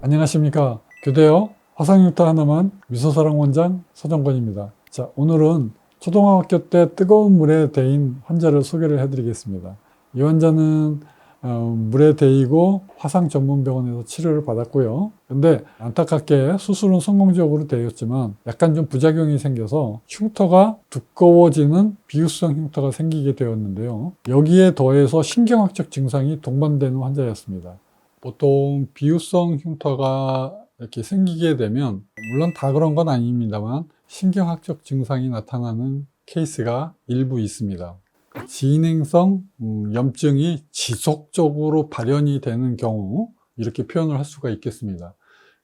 안녕하십니까. 교대요 화상흉터 하나만 미소사랑 원장 서정권입니다. 자, 오늘은 초등학교 때 뜨거운 물에 데인 환자를 소개를 해드리겠습니다. 이 환자는 물에 데이고 화상 전문병원에서 치료를 받았고요. 근데 안타깝게 수술은 성공적으로 되었지만 약간 좀 부작용이 생겨서 흉터가 두꺼워지는 비유성 흉터가 생기게 되었는데요. 여기에 더해서 신경학적 증상이 동반되는 환자였습니다. 보통 비유성 흉터가 이렇게 생기게 되면 물론 다 그런 건 아닙니다만 신경학적 증상이 나타나는 케이스가 일부 있습니다. 진행성 염증이 지속적으로 발현이 되는 경우 이렇게 표현을 할 수가 있겠습니다.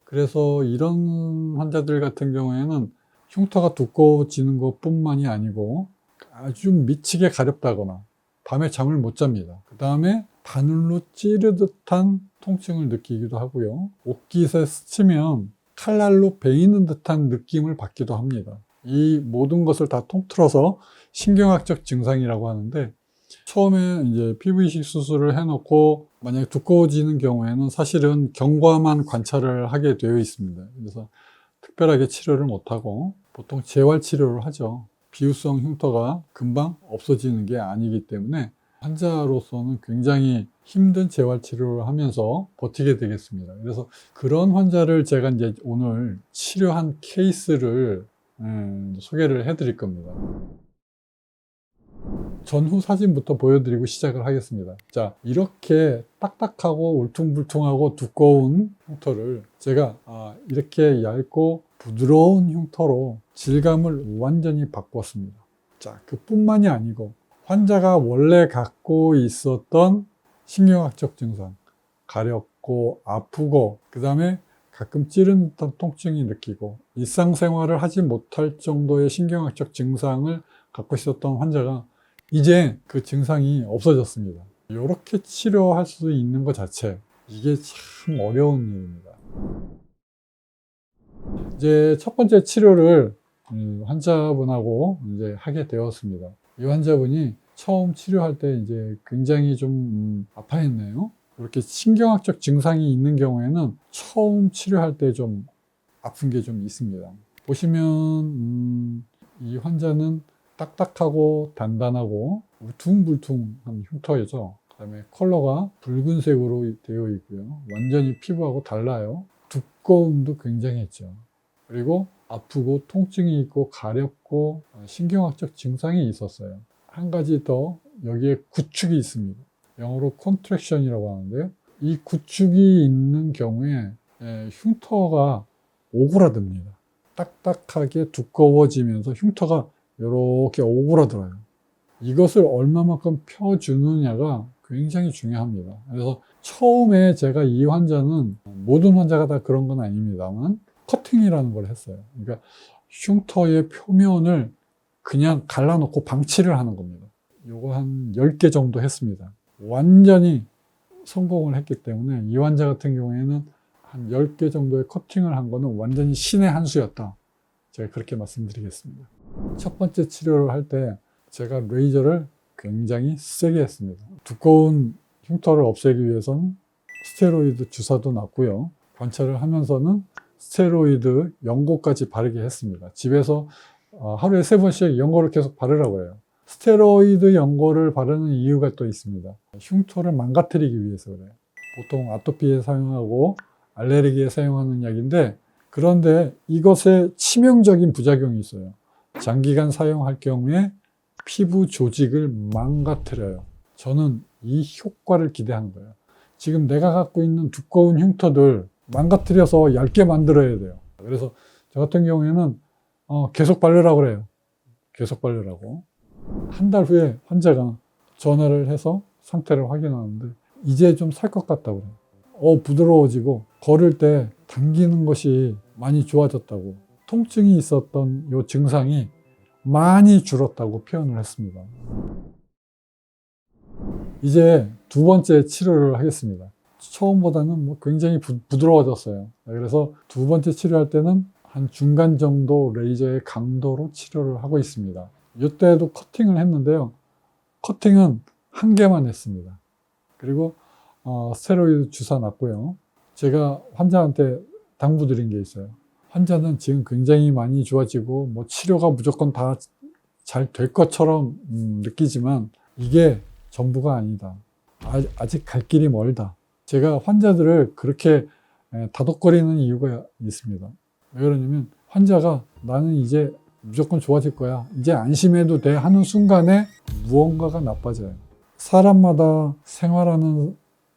그래서 이런 환자들 같은 경우에는 흉터가 두꺼워지는 것 뿐만이 아니고 아주 미치게 가렵다거나 밤에 잠을 못 잡니다. 그 다음에 바늘로 찌르듯한 통증을 느끼기도 하고요. 옷깃에 스치면 칼날로 베이는 듯한 느낌을 받기도 합니다. 이 모든 것을 다 통틀어서 신경학적 증상이라고 하는데, 처음에 이제 피부 이식 수술을 해놓고 만약에 두꺼워지는 경우에는 사실은 경과만 관찰을 하게 되어 있습니다. 그래서 특별하게 치료를 못하고 보통 재활 치료를 하죠. 비유성 흉터가 금방 없어지는 게 아니기 때문에 환자로서는 굉장히 힘든 재활 치료를 하면서 버티게 되겠습니다. 그래서 그런 환자를 제가 이제 오늘 치료한 케이스를 소개를 해드릴 겁니다. 전후 사진부터 보여드리고 시작을 하겠습니다. 자, 이렇게 딱딱하고 울퉁불퉁하고 두꺼운 흉터를 제가 이렇게 얇고 부드러운 흉터로 질감을 완전히 바꿨습니다. 자, 그뿐만이 아니고 환자가 원래 갖고 있었던 신경학적 증상, 가렵고 아프고 그 다음에 가끔 찌르는 듯한 통증이 느끼고 일상생활을 하지 못할 정도의 신경학적 증상을 갖고 있었던 환자가 이제 그 증상이 없어졌습니다. 이렇게 치료할 수 있는 것 자체, 이게 참 어려운 일입니다. 이제 첫 번째 치료를 환자분하고 이제 하게 되었습니다. 이 환자분이 처음 치료할 때 이제 굉장히 좀 아파했네요. 이렇게 신경학적 증상이 있는 경우에는 처음 치료할 때 좀 아픈 게 좀 있습니다. 보시면 이 환자는 딱딱하고 단단하고 울퉁불퉁한 흉터이죠. 그 다음에 컬러가 붉은색으로 되어 있고요. 완전히 피부하고 달라요. 두꺼움도 굉장했죠. 그리고 아프고 통증이 있고 가렵고 신경학적 증상이 있었어요. 한 가지 더 여기에 구축이 있습니다. 영어로 contraction이라고 하는데요. 이 구축이 있는 경우에 흉터가 오그라듭니다. 딱딱하게 두꺼워지면서 흉터가 이렇게 오그라들어요. 이것을 얼마만큼 펴주느냐가 굉장히 중요합니다. 그래서 처음에 제가 이 환자는 모든 환자가 다 그런 건 아닙니다만 커팅이라는 걸 했어요. 그러니까 흉터의 표면을 그냥 갈라놓고 방치를 하는 겁니다. 요거 한 10개 정도 했습니다. 완전히 성공을 했기 때문에 이 환자 같은 경우에는 한 10개 정도의 커팅을 한 거는 완전히 신의 한 수였다. 제가 그렇게 말씀드리겠습니다. 첫 번째 치료를 할 때 제가 레이저를 굉장히 세게 했습니다. 두꺼운 흉터를 없애기 위해서는 스테로이드 주사도 놨고요. 관찰을 하면서는 스테로이드 연고까지 바르게 했습니다. 집에서 하루에 3번씩 연고를 계속 바르라고 해요. 스테로이드 연고를 바르는 이유가 또 있습니다. 흉터를 망가뜨리기 위해서 그래요. 보통 아토피에 사용하고 알레르기에 사용하는 약인데, 그런데 이것에 치명적인 부작용이 있어요. 장기간 사용할 경우에 피부 조직을 망가뜨려요. 저는 이 효과를 기대한 거예요. 지금 내가 갖고 있는 두꺼운 흉터들 망가뜨려서 얇게 만들어야 돼요. 그래서 저 같은 경우에는 계속 바르라고 그래요. 계속 바르라고. 한 달 후에 환자가 전화를 해서 상태를 확인하는데 이제 좀 살 것 같다고 그래요. 부드러워지고 걸을 때 당기는 것이 많이 좋아졌다고, 통증이 있었던 이 증상이 많이 줄었다고 표현을 했습니다. 이제 두 번째 치료를 하겠습니다. 처음보다는 굉장히 부드러워졌어요. 그래서 두 번째 치료할 때는 한 중간 정도 레이저의 강도로 치료를 하고 있습니다. 이때도 커팅을 했는데요. 커팅은 한 개만 했습니다. 그리고 스테로이드 주사 놨고요. 제가 환자한테 당부드린 게 있어요. 환자는 지금 굉장히 많이 좋아지고 뭐 치료가 무조건 다 잘 될 것처럼 느끼지만 이게 전부가 아니다. 아직 갈 길이 멀다. 제가 환자들을 그렇게 다독거리는 이유가 있습니다. 왜 그러냐면 환자가 나는 이제 무조건 좋아질 거야, 이제 안심해도 돼 하는 순간에 무언가가 나빠져요. 사람마다 생활하는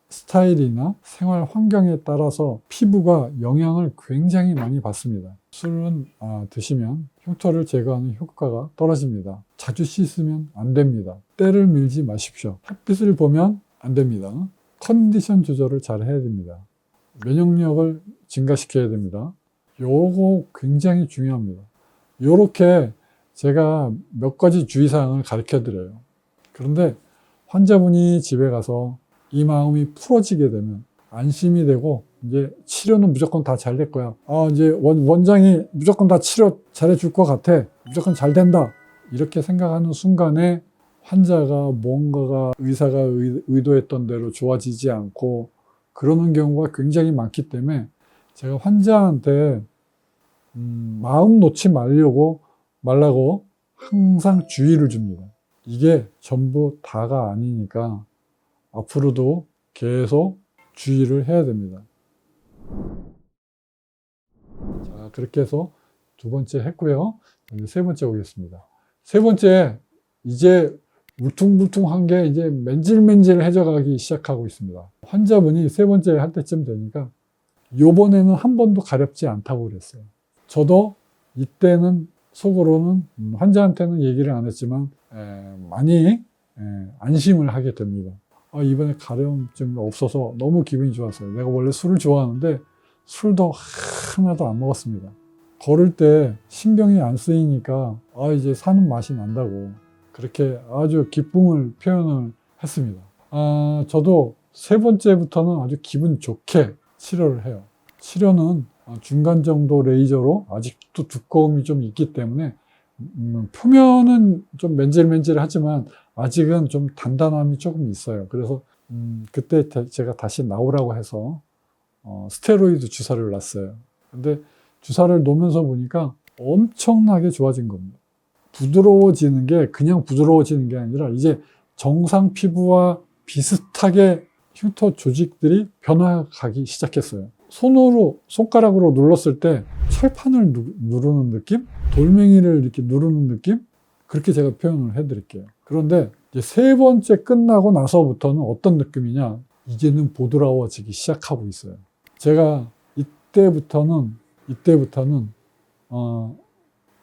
스타일이나 생활 환경에 따라서 피부가 영향을 굉장히 많이 받습니다. 술은 드시면 흉터를 제거하는 효과가 떨어집니다. 자주 씻으면 안 됩니다. 때를 밀지 마십시오. 햇빛을 보면 안 됩니다. 컨디션 조절을 잘 해야 됩니다. 면역력을 증가시켜야 됩니다. 요거 굉장히 중요합니다. 요렇게 제가 몇 가지 주의사항을 가르쳐 드려요. 그런데 환자분이 집에 가서 이 마음이 풀어지게 되면 안심이 되고 이제 치료는 무조건 다 잘 될 거야. 이제 원장이 무조건 다 치료 잘해 줄 것 같아. 무조건 잘 된다. 이렇게 생각하는 순간에 환자가 뭔가가 의사가 의도했던 대로 좋아지지 않고 그러는 경우가 굉장히 많기 때문에 제가 환자한테 마음 놓지 말라고 항상 주의를 줍니다. 이게 전부 다가 아니니까 앞으로도 계속 주의를 해야 됩니다. 자, 그렇게 해서 두 번째 했고요. 이제 세 번째 오겠습니다. 세 번째, 이제 울퉁불퉁한 게 이제 맨질맨질해져 가기 시작하고 있습니다. 환자분이 세 번째 할 때쯤 되니까 요번에는 한 번도 가렵지 않다고 그랬어요. 저도 이때는 속으로는 환자한테는 얘기를 안 했지만 많이 안심을 하게 됩니다. 이번에 가려움증이 없어서 너무 기분이 좋았어요. 내가 원래 술을 좋아하는데 술도 하나도 안 먹었습니다. 걸을 때 신경이 안 쓰이니까 이제 사는 맛이 난다고 그렇게 아주 기쁨을 표현을 했습니다. 저도 세 번째부터는 아주 기분 좋게 치료를 해요. 치료는 중간 정도 레이저로 아직도 두꺼움이 좀 있기 때문에 표면은 좀 맨질맨질하지만 아직은 좀 단단함이 조금 있어요. 그래서 그때 제가 다시 나오라고 해서 스테로이드 주사를 놨어요. 근데 주사를 놓으면서 보니까 엄청나게 좋아진 겁니다. 부드러워지는 게 그냥 부드러워지는 게 아니라 이제 정상 피부와 비슷하게 흉터 조직들이 변화가기 시작했어요. 손가락으로 눌렀을 때 철판을 누르는 느낌? 돌멩이를 이렇게 누르는 느낌? 그렇게 제가 표현을 해드릴게요. 그런데 이제 세 번째 끝나고 나서부터는 어떤 느낌이냐? 이제는 부드러워지기 시작하고 있어요. 제가 이때부터는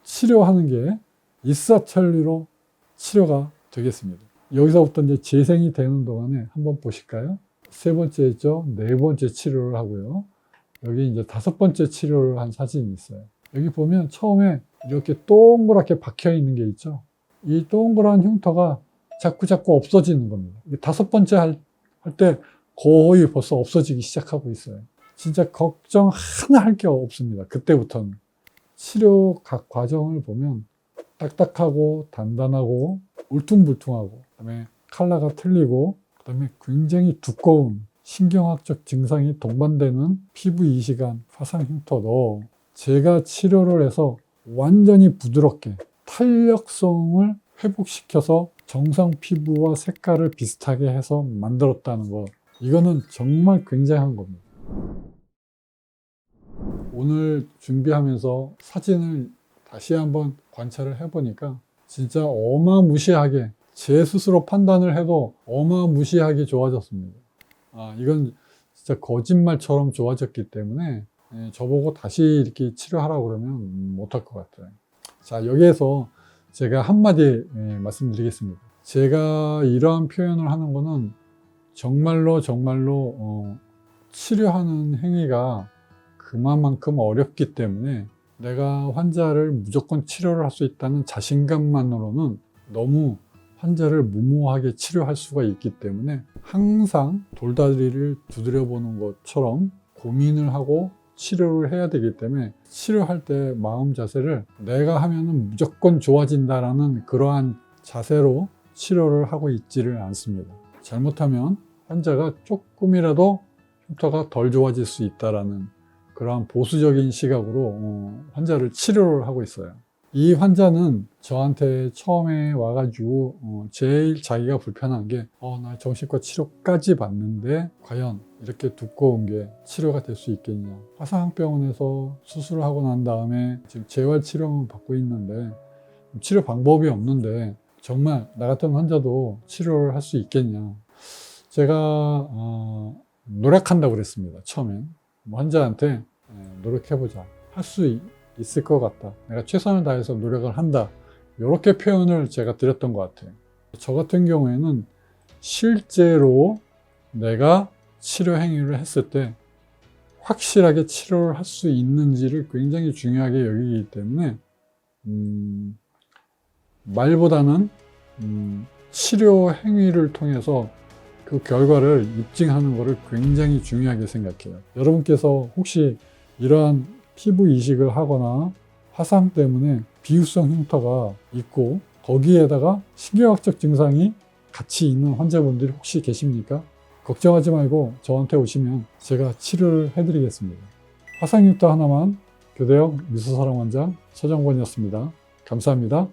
치료하는 게 일사천리로 치료가 되겠습니다. 여기서부터 이제 재생이 되는 동안에 한번 보실까요? 세 번째 했죠. 네 번째 치료를 하고요. 여기 이제 다섯 번째 치료를 한 사진이 있어요. 여기 보면 처음에 이렇게 동그랗게 박혀 있는 게 있죠. 이 동그란 흉터가 자꾸 없어지는 겁니다. 다섯 번째 할 때 거의 벌써 없어지기 시작하고 있어요. 진짜 걱정 하나 할 게 없습니다. 그때부터는. 치료 각 과정을 보면 딱딱하고 단단하고 울퉁불퉁하고 그다음에 컬러가 틀리고 그다음에 굉장히 두꺼운 신경학적 증상이 동반되는 피부 이식한 화상 흉터도 제가 치료를 해서 완전히 부드럽게 탄력성을 회복시켜서 정상 피부와 색깔을 비슷하게 해서 만들었다는 것, 이거는 정말 굉장한 겁니다. 오늘 준비하면서 사진을 다시 한번 관찰을 해보니까 진짜 어마무시하게 제 스스로 판단을 해도 어마무시하게 좋아졌습니다. 이건 진짜 거짓말처럼 좋아졌기 때문에 저보고 다시 이렇게 치료하라고 그러면 못할 것 같아요. 자, 여기에서 제가 한마디 말씀드리겠습니다. 제가 이러한 표현을 하는 거는 정말로 치료하는 행위가 그만큼 어렵기 때문에 내가 환자를 무조건 치료를 할 수 있다는 자신감만으로는 너무 환자를 무모하게 치료할 수가 있기 때문에 항상 돌다리를 두드려 보는 것처럼 고민을 하고 치료를 해야 되기 때문에 치료할 때 마음 자세를 내가 하면은 무조건 좋아진다라는 그러한 자세로 치료를 하고 있지를 않습니다. 잘못하면 환자가 조금이라도 흉터가 덜 좋아질 수 있다라는 그러한 보수적인 시각으로 환자를 치료를 하고 있어요. 이 환자는 저한테 처음에 와가지고 제일 자기가 불편한 게 나 정신과 치료까지 받는데 과연 이렇게 두꺼운 게 치료가 될 수 있겠냐. 화상병원에서 수술을 하고 난 다음에 지금 재활치료만 받고 있는데 치료 방법이 없는데 정말 나 같은 환자도 치료를 할 수 있겠냐. 제가 노력한다고 그랬습니다. 처음엔 환자한테 노력해보자, 할 수 있을 것 같다, 내가 최선을 다해서 노력을 한다, 이렇게 표현을 제가 드렸던 것 같아요. 저 같은 경우에는 실제로 내가 치료 행위를 했을 때 확실하게 치료를 할 수 있는지를 굉장히 중요하게 여기기 때문에 말보다는 치료 행위를 통해서 그 결과를 입증하는 것을 굉장히 중요하게 생각해요. 여러분께서 혹시 이러한 피부 이식을 하거나 화상 때문에 비유성 흉터가 있고 거기에다가 신경학적 증상이 같이 있는 환자분들이 혹시 계십니까? 걱정하지 말고 저한테 오시면 제가 치료를 해드리겠습니다. 화상 흉터 하나만 교대형 미소사랑 원장 서정권이었습니다. 감사합니다.